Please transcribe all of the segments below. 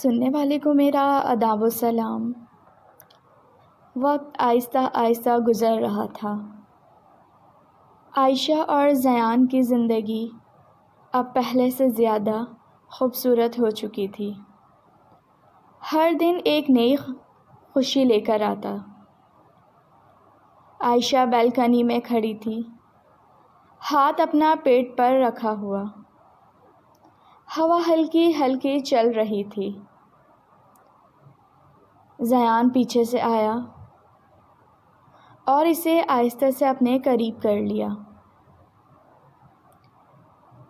سننے والے کو میرا آداب و سلام۔ وقت آہستہ آہستہ گزر رہا تھا۔ عائشہ اور زیان کی زندگی اب پہلے سے زیادہ خوبصورت ہو چکی تھی۔ ہر دن ایک نئی خوشی لے کر آتا۔ عائشہ بالکنی میں کھڑی تھی، ہاتھ اپنا پیٹ پر رکھا ہوا۔ ہوا ہلکی ہلکی چل رہی تھی۔ زیان پیچھے سے آیا اور اسے آہستہ سے اپنے قریب کر لیا۔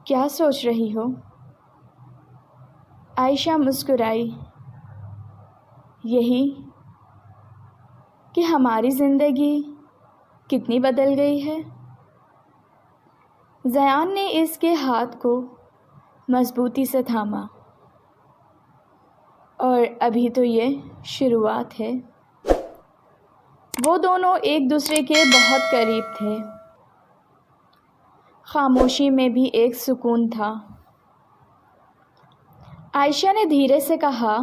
کیا سوچ رہی ہو؟ عائشہ مسکرائی۔ یہی کہ ہماری زندگی کتنی بدل گئی ہے۔ زیان نے اس کے ہاتھ کو مضبوطی سے تھاما۔ اور ابھی تو یہ شروعات ہے۔ وہ دونوں ایک دوسرے کے بہت قریب تھے۔ خاموشی میں بھی ایک سکون تھا۔ عائشہ نے دھیرے سے کہا،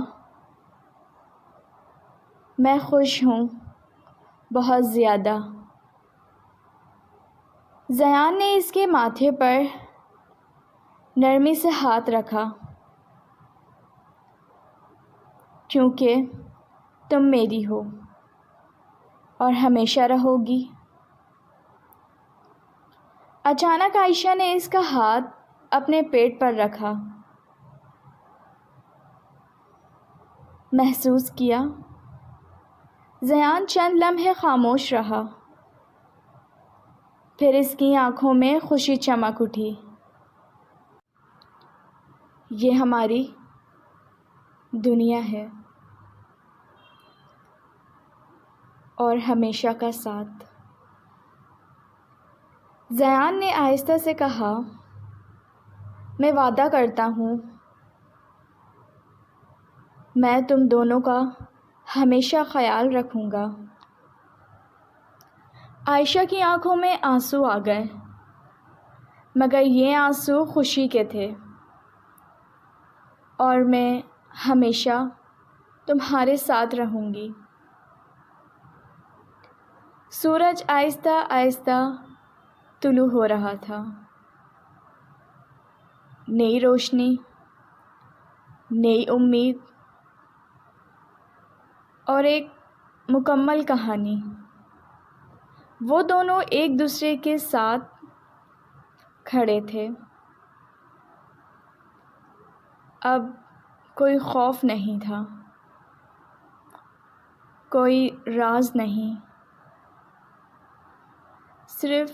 میں خوش ہوں، بہت زیادہ۔ زیان نے اس کے ماتھے پر نرمی سے ہاتھ رکھا۔ کیونکہ تم میری ہو اور ہمیشہ رہو گی۔ اچانک عائشہ نے اس کا ہاتھ اپنے پیٹ پر رکھا۔ محسوس کیا۔ زیان چند لمحے خاموش رہا، پھر اس کی آنکھوں میں خوشی چمک اٹھی۔ یہ ہماری دنیا ہے اور ہمیشہ کا ساتھ۔ زیان نے آہستہ سے کہا، میں وعدہ کرتا ہوں میں تم دونوں کا ہمیشہ خیال رکھوں گا۔ عائشہ کی آنکھوں میں آنسو آ گئے، مگر یہ آنسو خوشی کے تھے۔ اور میں ہمیشہ تمہارے ساتھ رہوں گی۔ سورج آہستہ آہستہ طلوع ہو رہا تھا۔ نئی روشنی، نئی امید اور ایک مکمل کہانی۔ وہ دونوں ایک دوسرے کے ساتھ کھڑے تھے۔ اب کوئی خوف نہیں تھا، کوئی راز نہیں، صرف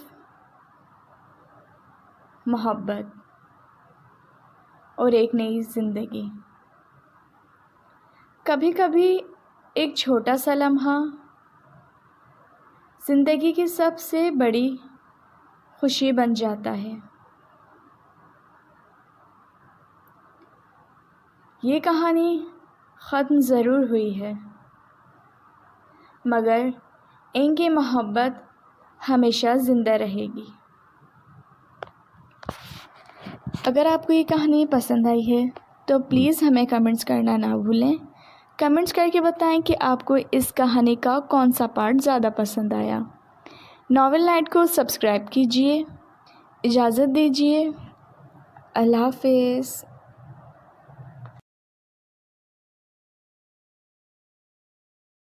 محبت اور ایک نئی زندگی۔ کبھی کبھی ایک چھوٹا سا لمحہ زندگی کی سب سے بڑی خوشی بن جاتا ہے۔ یہ کہانی ختم ضرور ہوئی ہے، مگر ان کی محبت ہمیشہ زندہ رہے گی۔ اگر آپ کو یہ کہانی پسند آئی ہے تو پلیز ہمیں کمنٹس کرنا نہ بھولیں۔ کمنٹس کر کے بتائیں کہ آپ کو اس کہانی کا کون سا پارٹ زیادہ پسند آیا۔ ناول نائٹ کو سبسکرائب کیجیے۔ اجازت دیجیے۔ اللہ حافظ۔